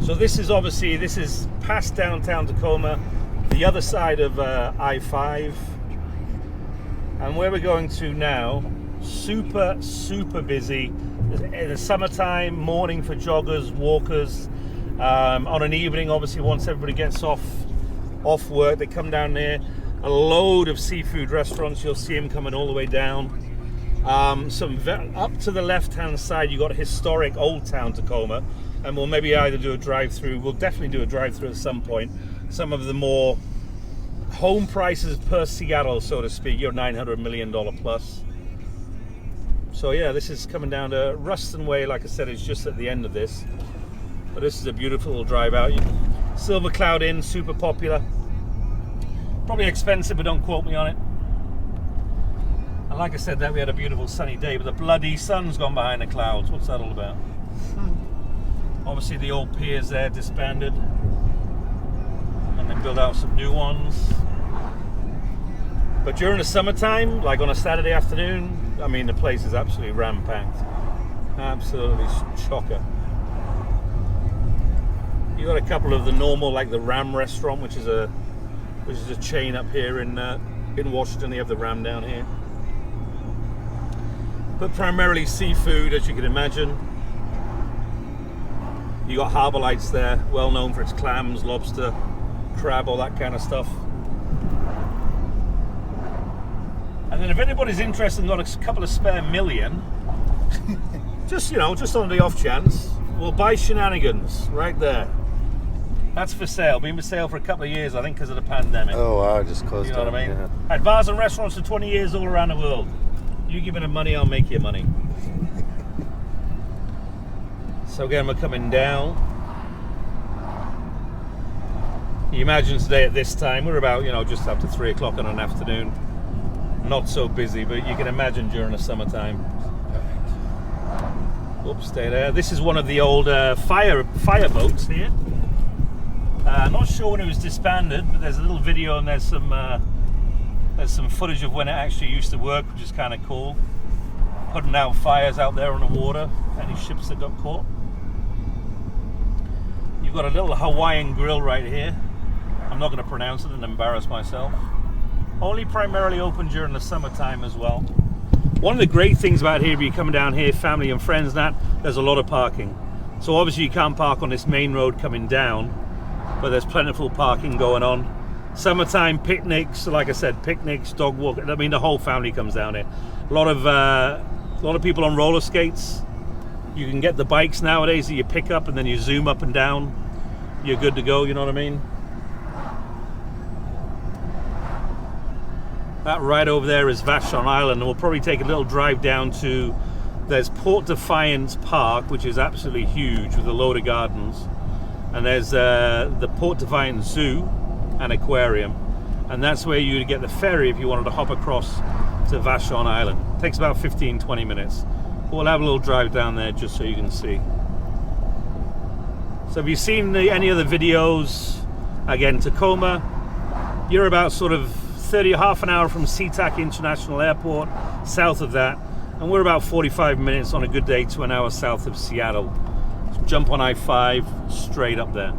So this is past downtown Tacoma, the other side of I-5. And where we're going to now, super busy. In the summertime, morning for joggers, walkers. On an evening, obviously, once everybody gets off work, they come down there. A load of seafood restaurants. You'll see them coming all the way down. Up to the left-hand side, you got historic Old Town Tacoma, and we'll maybe either do a drive-through. We'll definitely do a drive-through at some point. Some of the more home prices per Seattle, so to speak, you're $900 million plus. So yeah, this is coming down to Ruston Way. Like I said, it's just at the end of this. But this is a beautiful little drive out. Silver Cloud Inn, super popular. Probably expensive, but don't quote me on it. And like I said, we had a beautiful sunny day, but the bloody sun's gone behind the clouds. What's that all about? Obviously the old piers there disbanded. And they built out some new ones. But during the summertime, like on a Saturday afternoon, I mean, the place is absolutely ram-packed. Absolutely chocker. You got a couple of the normal, like the Ram restaurant, which is a chain up here in Washington. They have the Ram down here. But primarily seafood, as you can imagine. You got Harbor Lights there, well known for its clams, lobster, crab, all that kind of stuff. And then if anybody's interested and got a couple of spare million, just on the off chance, we'll buy Shenanigans right there. That's for sale. Been for sale for a couple of years, I think, because of the pandemic. Oh wow, just closed down. You know what I mean? Yeah. Had bars and restaurants for 20 years all around the world. You give me the money, I'll make you money. So again, we're coming down. You imagine today at this time, we're about, just after 3 o'clock on an afternoon. Not so busy, but you can imagine during the summertime. Oops, stay there. This is one of the old fire boats here. Not sure when it was disbanded, but there's a little video and there's some footage of when it actually used to work, which is kind of cool. Putting out fires out there on the water, any ships that got caught. You've got a little Hawaiian grill right here. I'm not going to pronounce it and embarrass myself. Only primarily open during the summertime as well. One of the great things about here, if you're coming down here, family and friends, there's a lot of parking. So obviously you can't park on this main road coming down, but there's plentiful parking going on. Summertime picnics, like I said, picnics, dog walk. I mean, the whole family comes down here. A lot of people on roller skates. You can get the bikes nowadays that you pick up and then you zoom up and down. You're good to go. You know what I mean? That right over there is Vashon Island, and we'll probably take a little drive down to. There's Port Defiance Park, which is absolutely huge with a load of gardens, and there's the Port Defiance Zoo and aquarium, and that's where you would get the ferry if you wanted to hop across to Vashon Island. It takes about 15-20 minutes. We'll have a little drive down there just so you can see. So have you seen any other videos? Again, Tacoma, you're about sort of half an hour from SeaTac International Airport, south of that, and we're about 45 minutes on a good day to an hour south of Seattle. So jump on I-5 straight up there.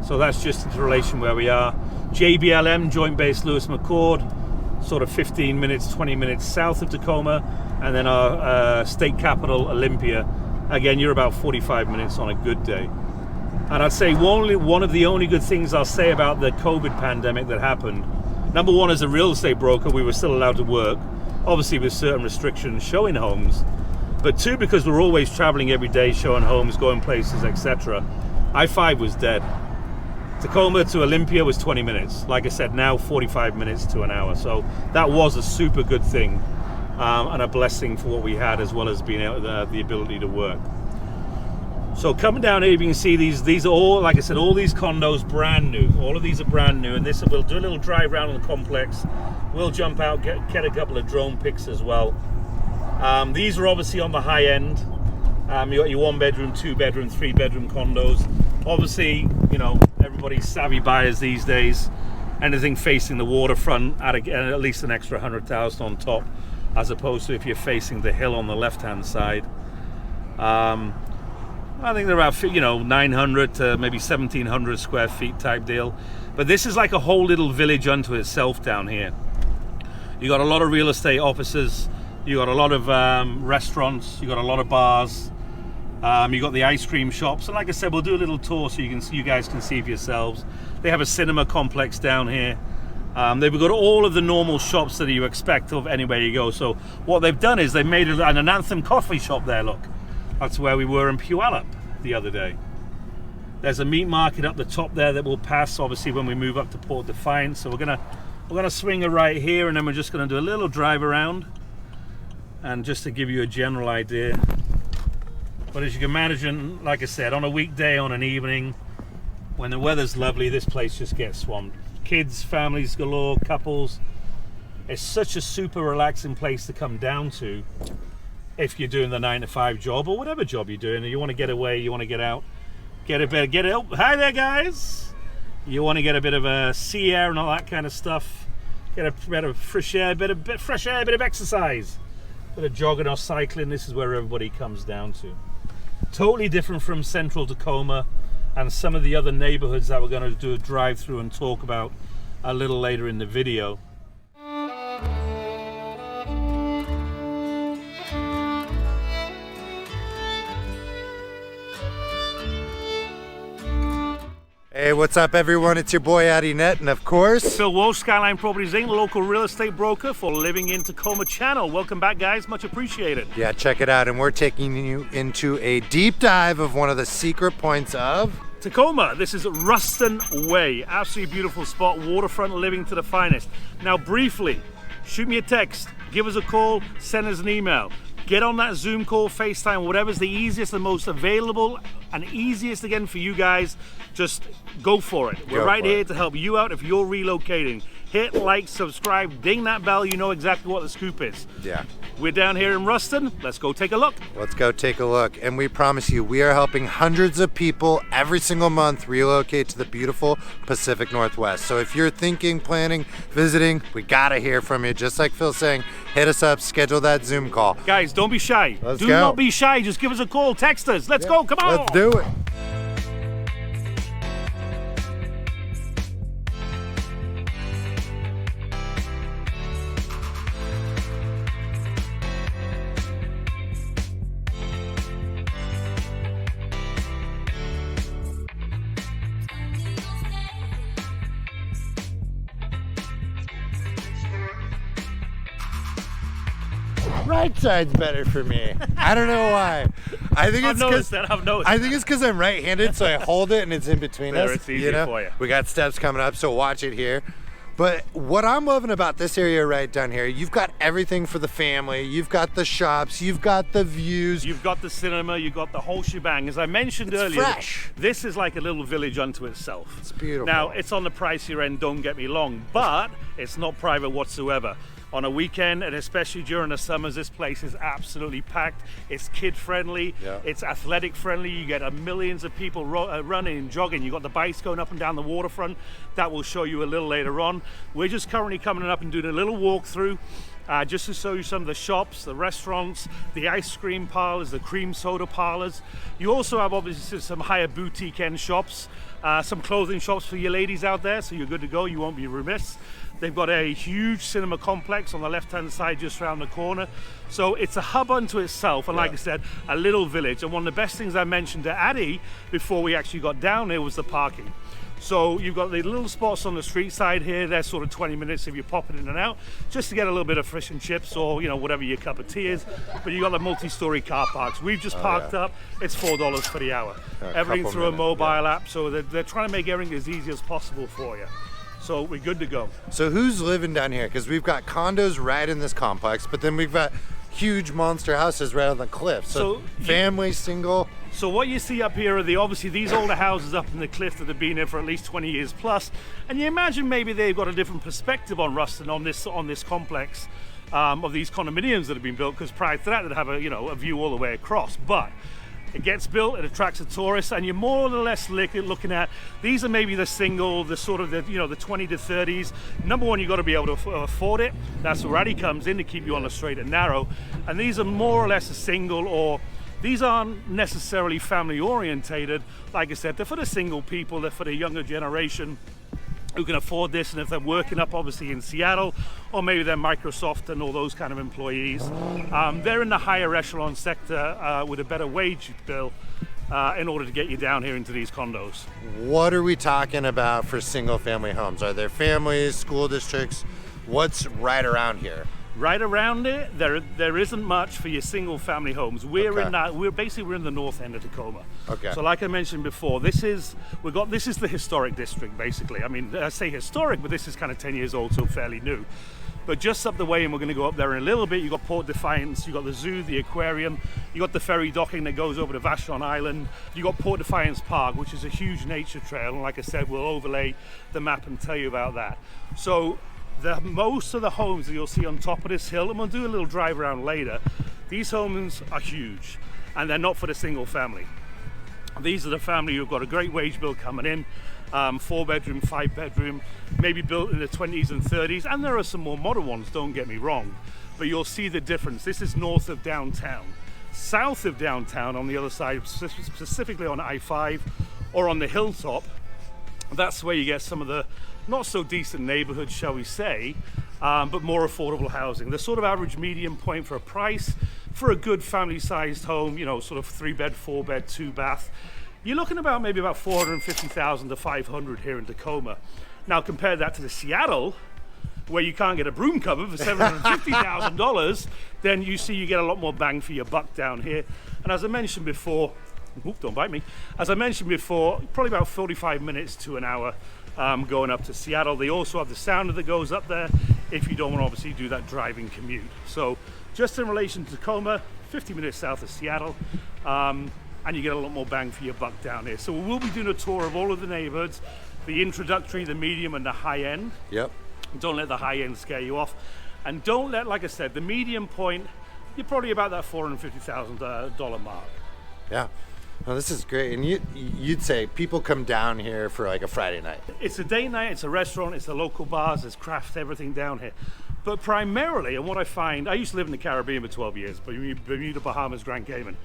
So that's just in relation where we are. JBLM, Joint Base Lewis McChord, sort of 15 minutes, 20 minutes south of Tacoma, and then our state capital, Olympia. Again, you're about 45 minutes on a good day. And I'd say one of the only good things I'll say about the COVID pandemic that happened, number one, as a real estate broker, we were still allowed to work, obviously with certain restrictions, showing homes. But two, because we're always traveling every day, showing homes, going places, etc. I-5 was dead. Tacoma to Olympia was 20 minutes. Like I said, now 45 minutes to an hour. So that was a super good thing and a blessing for what we had, as well as being able the ability to work. So coming down here, you can see these are all, like I said, all these condos brand new. All of these are brand new, and we'll do a little drive around the complex. We'll jump out, get a couple of drone pics as well. These are obviously on the high end. You got your 1-bedroom, 2-bedroom, 3-bedroom condos. Obviously, everybody's savvy buyers these days. Anything facing the waterfront at least an extra $100,000 on top, as opposed to if you're facing the hill on the left-hand side. I think they're about 900 to maybe 1,700 square feet type deal. But this is like a whole little village unto itself down here. You got a lot of real estate offices. You got a lot of restaurants. You got a lot of bars. You got the ice cream shops. And like I said, we'll do a little tour so you guys can see for yourselves. They have a cinema complex down here. They've got all of the normal shops that you expect of anywhere you go. So what they've done is they've made an Anthem coffee shop there. Look, that's where we were in Puyallup the other day. There's a meat market up the top there that we'll pass obviously when we move up to Port Defiance. So we're gonna swing a right here, and then we're just gonna do a little drive around, and just to give you a general idea. But as you can imagine, like I said, on a weekday, on an evening, when the weather's lovely, this place just gets swamped. Kids, families galore, couples. It's such a super relaxing place to come down to if you're doing the 9-to-5 job or whatever job you're doing. You want to get away, you want to get out, hi there guys. You want to get a bit of a sea air and all that kind of stuff. Get a bit of fresh air, bit of exercise, bit of jogging or cycling. This is where everybody comes down to. Totally different from central Tacoma and some of the other neighborhoods that we're going to do a drive through and talk about a little later in the video. Hey, what's up everyone? It's your boy 𝐼𝐸, and of course, Phil Walsh, Skyline Properties Inc., local real estate broker for Living in Tacoma channel. Welcome back guys, much appreciated. Yeah, check it out, and we're taking you into a deep dive of one of the secret points of Tacoma. This is Ruston Way, absolutely beautiful spot, waterfront living to the finest. Now briefly, shoot me a text, give us a call, send us an email. Get on that Zoom call, FaceTime, whatever's the easiest, the most available, and easiest again for you guys. Just go for it. We're right here to help you out if you're relocating. Hit like, subscribe, ding that bell, you know exactly what the scoop is. Yeah. We're down here in Ruston. Let's go take a look. Let's go take a look. And we promise you, we are helping hundreds of people every single month relocate to the beautiful Pacific Northwest. So if you're thinking, planning, visiting, we gotta hear from you. Just like Phil's saying, hit us up, schedule that Zoom call. Guys, don't be shy. Do not be shy. Just give us a call, text us. Let's go, come on. Let's do it. Right side's better for me. I don't know why. I think I've noticed that. I think it's because I'm right-handed, so I hold it and it's in between us. It's easier for you. We got steps coming up, so watch it here. But what I'm loving about this area right down here, you've got everything for the family. You've got the shops, you've got the views. You've got the cinema, you've got the whole shebang. As I mentioned earlier, fresh. This is like a little village unto itself. It's beautiful. Now, it's on the pricier end, don't get me wrong, but it's not private whatsoever. On a weekend, and especially during the summers, this place is absolutely packed. It's kid-friendly, it's athletic-friendly. You get millions of people running and jogging. You've got the bikes going up and down the waterfront. That will show you a little later on. We're just currently coming up and doing a little walkthrough just to show you some of the shops, the restaurants, the ice cream parlors, the cream soda parlors. You also have obviously some higher boutique end shops, some clothing shops for your ladies out there, so you're good to go. You won't be remiss. They've got a huge cinema complex on the left-hand side just around the corner. So it's a hub unto itself, and like I said, a little village. And one of the best things I mentioned to 𝐸𝐸 before we actually got down there was the parking. So you've got the little spots on the street side here. They're sort of 20 minutes if you're popping in and out, just to get a little bit of fish and chips or, you know, whatever your cup of tea is. But you've got the multi-story car parks. We've just parked up. It's $4 for the hour. Everything through a mobile app. So they're trying to make everything as easy as possible for you. So we're good to go. So who's living down here? Because we've got condos right in this complex, but then we've got huge monster houses right on the cliff. So family, single. So what you see up here are obviously these older houses up in the cliff that have been here for at least 20 years plus. And you imagine maybe they've got a different perspective on Ruston, on this complex of these condominiums that have been built, because prior to that they'd have a view all the way across. But it gets built, it attracts a tourist, and you're more or less looking at, these are maybe the single, the sort of the 20 to 30s. Number one, you've got to be able to afford it. That's where 𝐸𝐸 comes in to keep you on the straight and narrow. And these are more or less a single or These aren't necessarily family orientated. Like I said, they're for the single people, they're for the younger generation who can afford this, and if they're working up obviously in Seattle, or maybe they're Microsoft and all those kind of employees, they're in the higher echelon sector with a better wage bill in order to get you down here into these condos. What are we talking about for single family homes? Are there families, school districts? What's right around here? Right around it, there isn't much for your single family homes. We're in that. We're in the north end of Tacoma. Okay. So like I mentioned before, this is the historic district basically. I mean, I say historic, but this is kind of 10 years old, so fairly new. But just up the way, and we're going to go up there in a little bit, you've got Port Defiance, you've got the zoo, the aquarium, you've got the ferry docking that goes over to Vashon Island, you've got Port Defiance Park, which is a huge nature trail, and like I said, we'll overlay the map and tell you about that. So most of the homes that you'll see on top of this hill, and we'll do a little drive around later, these homes are huge, and they're not for the single family. These are the family who've got a great wage bill coming in, 4-bedroom, 5-bedroom, maybe built in the 20s and 30s, and there are some more modern ones, don't get me wrong, but you'll see the difference. This is north of downtown. South of downtown, on the other side, specifically on I-5 or on the hilltop, that's where you get some of the not so decent neighborhoods, shall we say, but more affordable housing. The sort of average median point for a price for a good family-sized home, you know, sort of 3-bed, 4-bed, 2-bath, you're looking about maybe about $450,000 to $500 here in Tacoma. Now compare that to the Seattle, where you can't get a broom cover for $750,000, then you see you get a lot more bang for your buck down here. And as I mentioned before, don't bite me. As I mentioned before, probably about 45 minutes to an hour going up to Seattle. They also have the sounder that goes up there if you don't want to obviously do that driving commute. So just in relation to Tacoma, 50 minutes south of Seattle, and you get a lot more bang for your buck down here. So we'll be doing a tour of all of the neighborhoods, the introductory, the medium, and the high end. Yep. Don't let the high end scare you off. And don't let, like I said, the medium point, you're probably about that $450,000 mark. Yeah. Well, this is great. And you'd say people come down here for like a Friday night. It's a date night, it's a restaurant, it's the local bars, there's craft, everything down here. But primarily, and what I find, I used to live in the Caribbean for 12 years, Bermuda, Bahamas, Grand Cayman.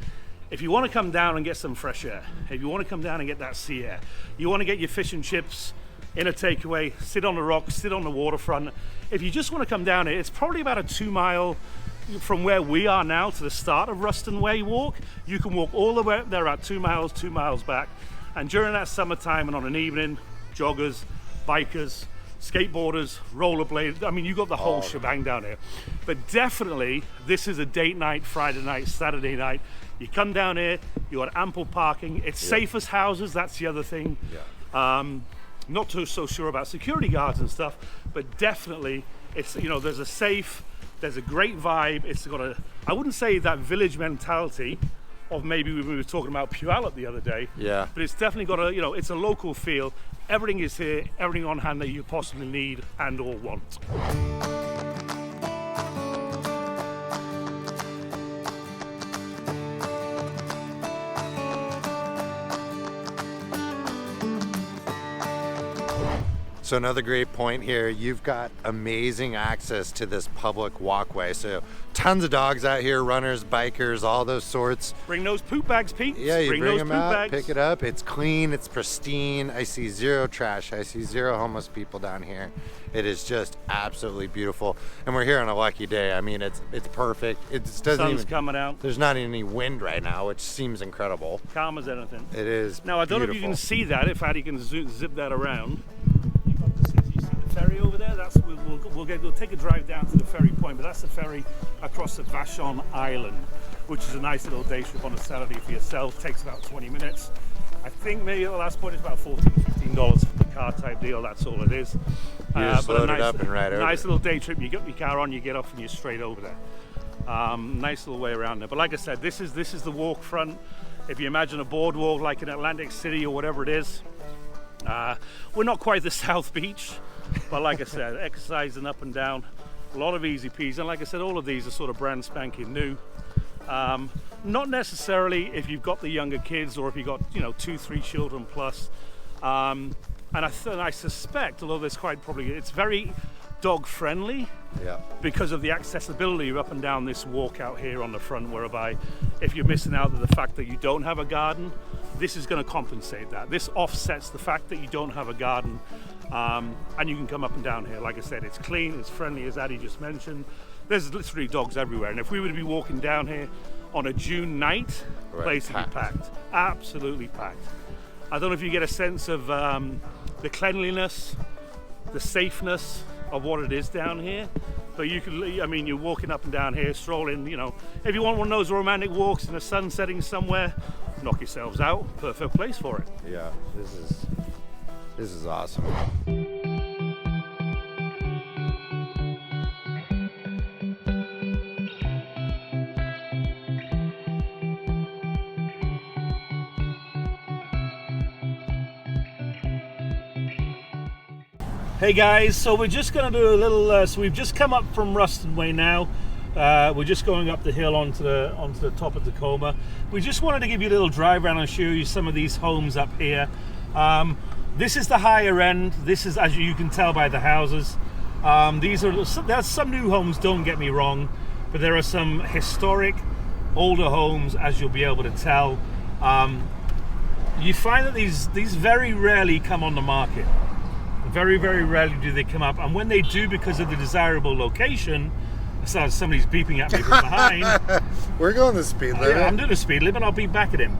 If you want to come down and get some fresh air, if you want to come down and get that sea air, you want to get your fish and chips in a takeaway, sit on the rocks, sit on the waterfront. If you just want to come down here, it's probably about a 2-mile from where we are now to the start of Ruston Way walk. You can walk all the way up there, about 2 miles, 2 miles back. And during that summertime and on an evening, joggers, bikers, skateboarders, rollerblades, I mean, you got the whole shebang down here. But definitely, this is a date night, Friday night, Saturday night. You come down here, you got ample parking. It's safe as houses, that's the other thing. Not so sure about security guards and stuff, but definitely, it's, you know, there's a safe, there's a great vibe. It's got a, I wouldn't say that village mentality of maybe we were talking about Puyallup the other day. Yeah. But it's definitely got a, you know, it's a local feel. Everything is here, everything on hand that you possibly need and or want. So another great point here, you've got amazing access to this public walkway. So tons of dogs out here, runners, bikers, all those sorts. Bring those poop bags, Pete. Yeah, you bring them out, bags. pick it up. It's clean, it's pristine. I see zero trash. I see zero homeless people down here. It is just absolutely beautiful. And we're here on a lucky day. I mean, it's perfect. It doesn't Sun's even coming out. There's not any wind right now, which seems incredible. Calm as anything. It is. Now I don't know if you can see that. If you can zip that around. You see the ferry over there? That's we'll take a drive down to the ferry point, but that's the ferry across the Vashon Island, which is a nice little day trip on a Saturday for yourself. Takes about 20 minutes. I think maybe at the last point it's about $14, $15 for the car type deal. That's all it is. You just load it up and ride over. Nice little day trip. You get your car on, you get off, and you're straight over there. Nice little way around there. But like I said, this is the walk front. If you imagine a boardwalk like in Atlantic City or whatever it is, we're not quite the South Beach, but like I said, exercising up and down, a lot of easy peasy. And like I said, all of these are sort of brand spanking new. Not necessarily if you've got the younger kids or if you've got, you know, 2-3 children plus. And I suspect, although there's quite probably, it's very dog friendly. Yeah. Because of the accessibility up and down this walk out here on the front, whereby if you're missing out on the fact that you don't have a garden, this is going to compensate that. This offsets the fact that you don't have a garden, and you can come up and down here. Like I said, it's clean, it's friendly, as Addy just mentioned. There's literally dogs everywhere, and if we were to be walking down here on a June night, the place would be packed, absolutely packed. I don't know if you get a sense of the cleanliness, the safeness of what it is down here, but you could, I mean, you're walking up and down here, strolling, you know, if you want one of those romantic walks in the sun setting somewhere, knock yourselves out, perfect place for it. Yeah, this is awesome. Hey guys, so we're just going to do a little, so we've just come up from Ruston Way now. We're just going up the hill onto the top of Tacoma. We just wanted to give you a little drive around and show you some of these homes up here. This is the higher end. This is, as you can tell by the houses, there's some new homes, don't get me wrong, but there are some historic older homes, as you'll be able to tell. You find that these very rarely come on the market. Very, very rarely do they come up, and when they do, because of the desirable location, so somebody's beeping at me from behind. We're going the speed limit. Yeah, I'm doing the speed limit. I'll beep back at him.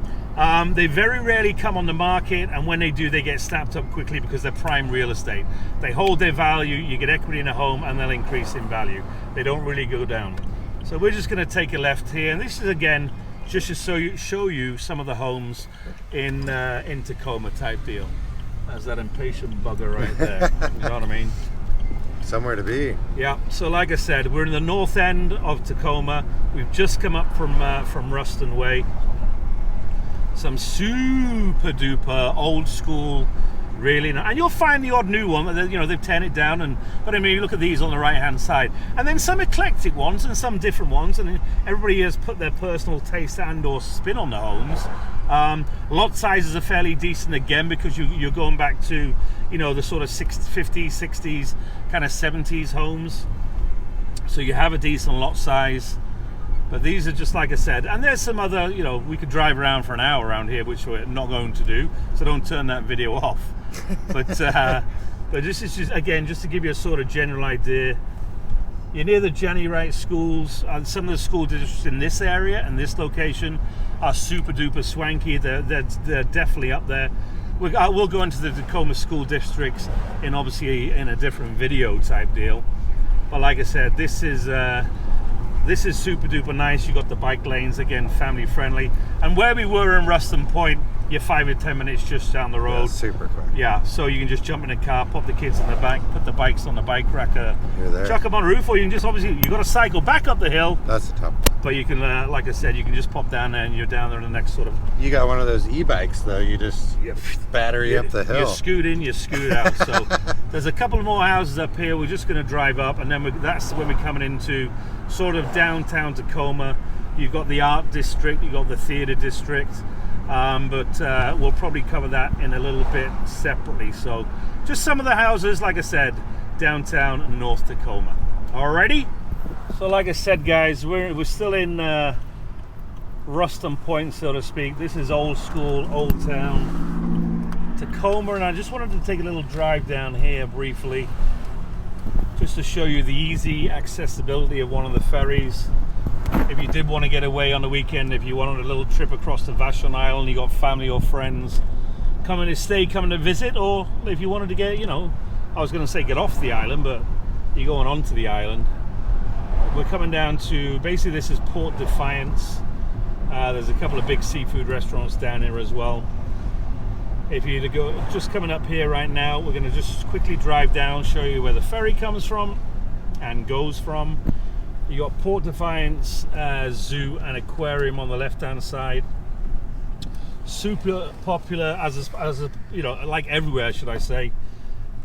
They very rarely come on the market, and when they do, they get snapped up quickly because they're prime real estate. They hold their value. You get equity in a home, and they'll increase in value. They don't really go down. So we're just going to take a left here, and this is again just to show you some of the homes in Tacoma type deal. There's that impatient bugger right there. You know what I mean? Somewhere to be. Yeah. So like I said, we're in the north end of Tacoma. We've just come up from Ruston Way. Some super duper old school, really nice. And you'll find the odd new one. You know, they've torn it down, but I mean, you look at these on the right hand side, and then some eclectic ones and some different ones, and everybody has put their personal taste and or spin on the homes. Lot sizes are fairly decent again, because you're going back to, you know, the sort of 50s, 60s, kind of 70s homes. So you have a decent lot size. But these are just, like I said, and there's some other, you know, we could drive around for an hour around here, which we're not going to do. So don't turn that video off. But this is just, again, just to give you a sort of general idea. You're near the Jenny Wright schools, and some of the school districts in this area and this location are super duper swanky. They're definitely up there. We'll go into the Tacoma school districts in a different video type deal. But like I said, this is super duper nice. You got the bike lanes, again, family friendly. And where we were in Ruston Point, you're 5 or 10 minutes just down the road. Yeah, super quick. Yeah, so you can just jump in a car, pop the kids in the back, put the bikes on the bike rack, chuck them on the roof, or you can just, obviously, you got to cycle back up the hill. That's the top. But you can, like I said, you can just pop down there, and you're down there in the next sort of. You got one of those e-bikes though. You just battery up the hill. You scoot in, you scoot out. So there's a couple more houses up here. We're just going to drive up, and then that's when we're coming into sort of downtown Tacoma. You've got the art district, you've got the theater district. But we'll probably cover that in a little bit separately. So just some of the houses, like I said, downtown North Tacoma. Alrighty? So like I said, guys, we're still in Ruston Point, so to speak. This is old school, old town Tacoma, and I just wanted to take a little drive down here briefly, just to show you the easy accessibility of one of the ferries. If you did want to get away on the weekend, if you wanted a little trip across the Vashon Island, you got family or friends coming to visit, or if you wanted to get, you know, I was going to say get off the island, but you're going onto the island. We're coming down to, basically this is Port Defiance. There's a couple of big seafood restaurants down here as well. If you to go, just coming up here right now, we're going to just quickly drive down, show you where the ferry comes from and goes from. You got Port Defiance Zoo and Aquarium on the left-hand side. Super popular as a, you know, like everywhere, should I say.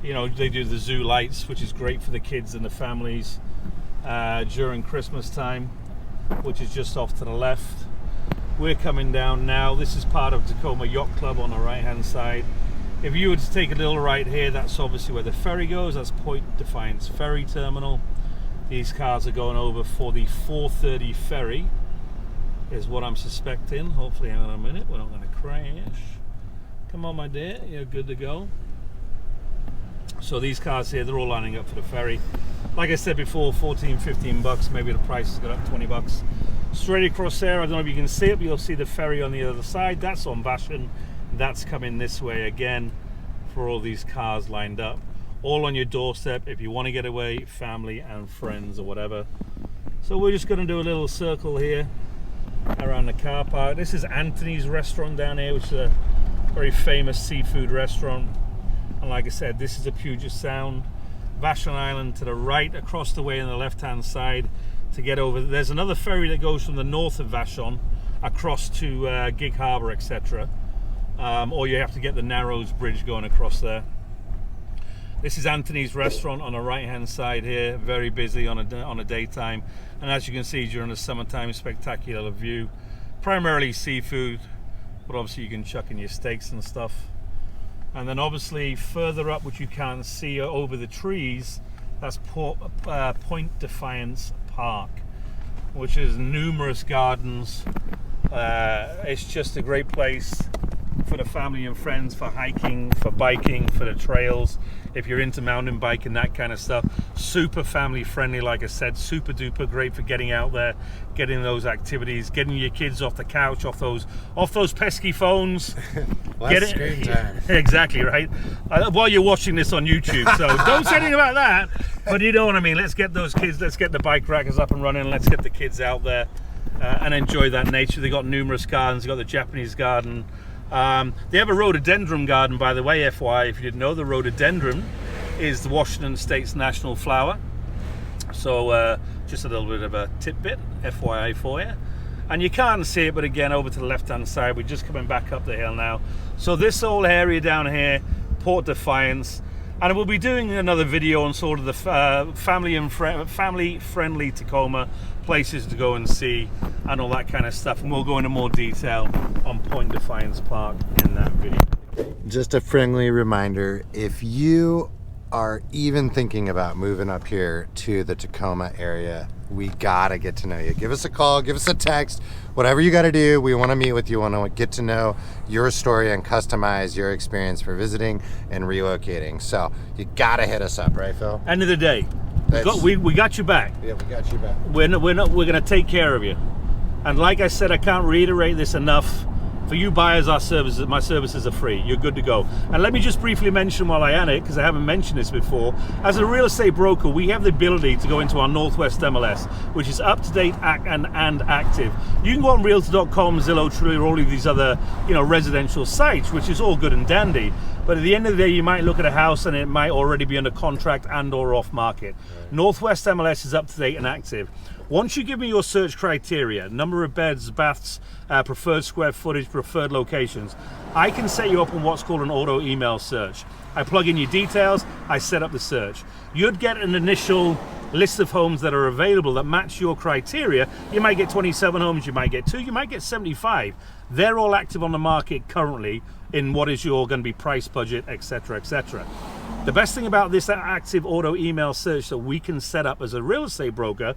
You know, they do the zoo lights, which is great for the kids and the families during Christmas time, which is just off to the left. We're coming down now. This is part of Tacoma Yacht Club on the right-hand side. If you were to take a little right here, that's obviously where the ferry goes. That's Point Defiance Ferry Terminal. These cars are going over for the 4:30 ferry, is what I'm suspecting. Hopefully, hang on a minute, we're not going to crash. Come on, my dear, you're good to go. So these cars here, they're all lining up for the ferry. Like I said before, 14, 15 bucks. Maybe the price has got up 20 bucks. Straight across there, I don't know if you can see it, but you'll see the ferry on the other side. That's on Vashon. That's coming this way again for all these cars lined up. All on your doorstep if you want to get away, family and friends or whatever. So we're just going to do a little circle here around the car park. This is Anthony's restaurant down here, which is a very famous seafood restaurant. And like I said, this is a Puget Sound. Vashon Island to the right, across the way on the left hand side to get over. There's another ferry that goes from the north of Vashon across to Gig Harbor, etc. Or you have to get the Narrows Bridge going across there. This is Anthony's restaurant on the right hand side here, very busy on a daytime, and as you can see during the summertime, spectacular view. Primarily seafood, but obviously you can chuck in your steaks and stuff. And then obviously further up, which you can't see over the trees, that's Point Defiance Park, which is numerous gardens. It's just a great place for the family and friends, for hiking, for biking, for the trails, if you're into mountain biking, that kind of stuff. Super family friendly, like I said, super duper great for getting out there, getting those activities, getting your kids off the couch, off those pesky phones. Less screen time. Exactly, right? While you're watching this on YouTube, so don't say anything about that, but you know what I mean. Let's get those kids, let's get the bike rackers up and running, let's get the kids out there and enjoy that nature. They've got numerous gardens. They've got the Japanese garden. They have a rhododendron garden, by the way, FYI, if you didn't know. The rhododendron is the Washington State's national flower. So just a little bit of a tidbit, FYI for you. And you can't see it, but again, over to the left-hand side, we're just coming back up the hill now. So this whole area down here, Port Defiance, and we'll be doing another video on sort of the family-friendly Tacoma, places to go and see and all that kind of stuff, and we'll go into more detail on Point Defiance Park in that video. Just a friendly reminder, if you are even thinking about moving up here to the Tacoma area, we gotta get to know you. Give us a call, give us a text, whatever you gotta do. We want to meet with you, want to get to know your story and customize your experience for visiting and relocating. So you gotta hit us up, right, Phil? End of the day, we got you back. Yeah, we got you back. We're gonna take care of you. And like I said, I can't reiterate this enough. For you buyers, my services are free. You're good to go. And let me just briefly mention while I am it, because I haven't mentioned this before, as a real estate broker, we have the ability to go into our Northwest MLS, which is up to date and active. You can go on Realtor.com, Zillow, Trulia, all of these other, residential sites, which is all good and dandy. But at the end of the day, you might look at a house and it might already be under contract and or off market. Right. Northwest MLS is up to date and active. Once you give me your search criteria, number of beds, baths, preferred square footage, preferred locations, I can set you up on what's called an auto email search. I plug in your details, I set up the search. You'd get an initial list of homes that are available that match your criteria. You might get 27 homes, you might get 2, you might get 75. They're all active on the market currently in what is your going to be price, budget, etc., etc. The best thing about this active auto email search that we can set up as a real estate broker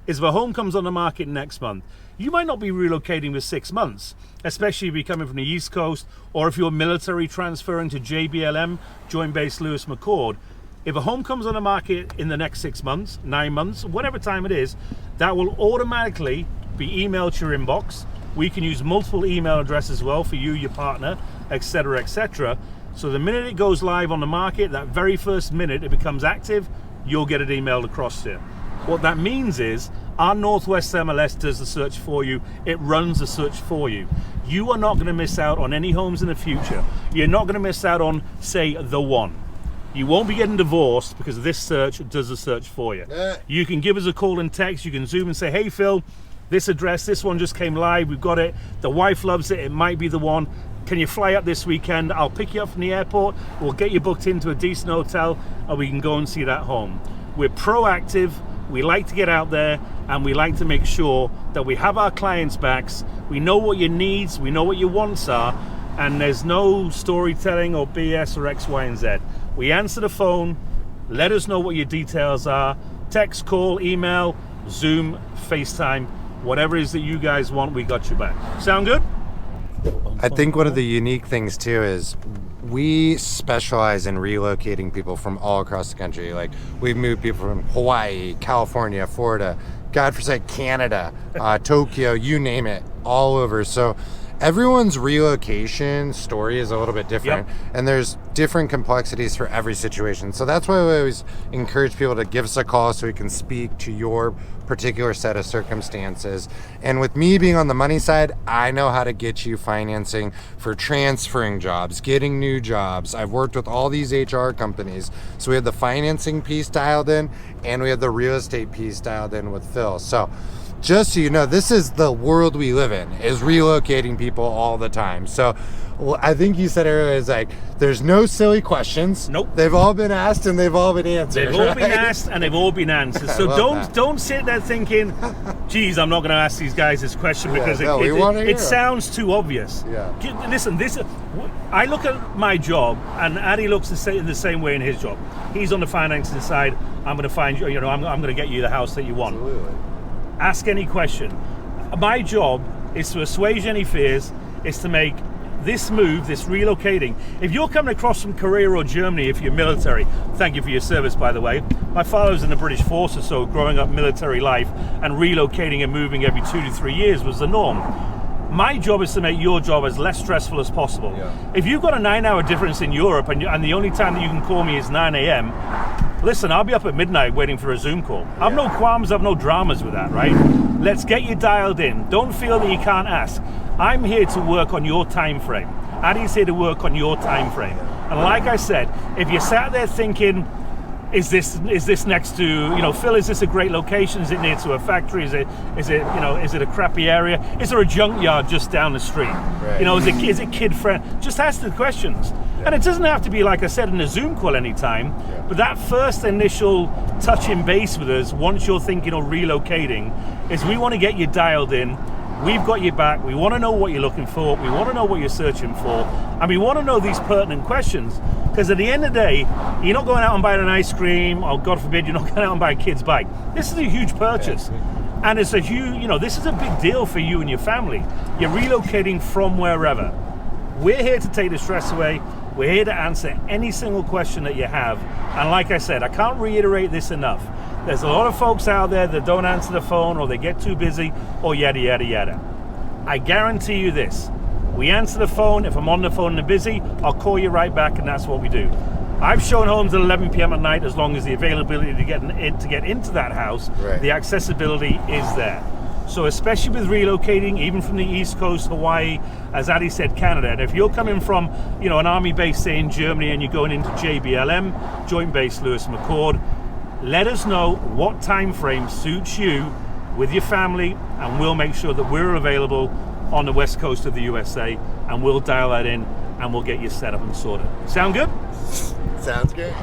is if a home comes on the market next month, you might not be relocating for 6 months, especially if you're coming from the East Coast or if you're military transferring to JBLM, Joint Base Lewis McChord. If a home comes on the market in the next 6 months, 9 months, whatever time it is, that will automatically be emailed to your inbox. We can use multiple email addresses as well for you, your partner, etc., etc. So the minute it goes live on the market, that very first minute it becomes active, you'll get it emailed across to you. What that means is our Northwest MLS does the search for you. It runs the search for you. You are not going to miss out on any homes in the future. You're not going to miss out on, say, the one. You won't be getting divorced because this search does the search for you. You can give us a call and text. You can Zoom and say, hey, Phil, this address, this one just came live. We've got it. The wife loves it. It might be the one. Can you fly up this weekend? I'll pick you up from the airport. We'll get you booked into a decent hotel and we can go and see that home. We're proactive. We like to get out there and we like to make sure that we have our clients' backs. We know what your needs, we know what your wants are, and there's no storytelling or BS or X, Y, and Z. We answer the phone, let us know what your details are, text, call, email, Zoom, FaceTime, whatever it is that you guys want, we got your back. Sound good? I think one of the unique things too is we specialize in relocating people from all across the country. Like, we've moved people from Hawaii, California, Florida, God forsake, Canada, Tokyo, you name it, all over. So everyone's relocation story is a little bit different, and there's different complexities for every situation. So that's why we always encourage people to give us a call so we can speak to your particular set of circumstances. And with me being on the money side, I know how to get you financing for transferring jobs, getting new jobs. I've worked with all these HR companies. So we have the financing piece dialed in, and we have the real estate piece dialed in with Phil. So just so you know, this is the world we live in, is relocating people all the time. So I think you said earlier, is like, there's no silly questions. Nope. They've all been asked and they've all been answered. They've all been asked and they've all been answered. So don't sit there thinking, geez, I'm not going to ask these guys this question because it sounds too obvious. Yeah. Listen, I look at my job, and Addy looks in the same way in his job. He's on the financing side. I'm going to find you, I'm going to get you the house that you want. Absolutely. Ask any question. My job is to assuage any fears, is to make this move, this relocating. If you're coming across from Korea or Germany, if you're military, thank you for your service, by the way. My father was in the British forces, so growing up military life and relocating and moving every 2 to 3 years was the norm. My job is to make your job as less stressful as possible. Yeah. If you've got a 9-hour difference in Europe and the only time that you can call me is 9 a.m., listen, I'll be up at midnight waiting for a Zoom call. I've no qualms, I've no dramas with that, right? Let's get you dialed in. Don't feel that you can't ask. I'm here to work on your time frame. Addy's here to work on your time frame. And like I said, if you sat there thinking, is this next to, Phil, is this a great location? Is it near to a factory? Is it a crappy area? Is there a junkyard just down the street? Right. Is it kid friendly? Just ask the questions. Yeah. And it doesn't have to be, like I said, in a Zoom call anytime, but that first initial touching base with us, once you're thinking of relocating, is we want to get you dialed in. We've got your back. We want to know what you're looking for. We want to know what you're searching for. And we want to know these pertinent questions. Because at the end of the day, you're not going out and buying an ice cream, or God forbid, you're not going out and buying a kid's bike. This is a huge purchase. And it's a huge, this is a big deal for you and your family. You're relocating from wherever. We're here to take the stress away. We're here to answer any single question that you have. And like I said, I can't reiterate this enough. There's a lot of folks out there that don't answer the phone, or they get too busy, or yada, yada, yada. I guarantee you this. We answer the phone. If I'm on the phone and I'm busy, I'll call you right back, and that's what we do. I've shown homes at 11 p.m. at night, as long as the availability to get into that house, the accessibility is there. So especially with relocating, even from the East Coast, Hawaii, as Addy said, Canada. And if you're coming from, an army base, say in Germany, and you're going into JBLM, Joint Base Lewis McChord, let us know what time frame suits you with your family, and we'll make sure that we're available on the west coast of the USA, and we'll dial that in and we'll get you set up and sorted. Sound good? Sounds good.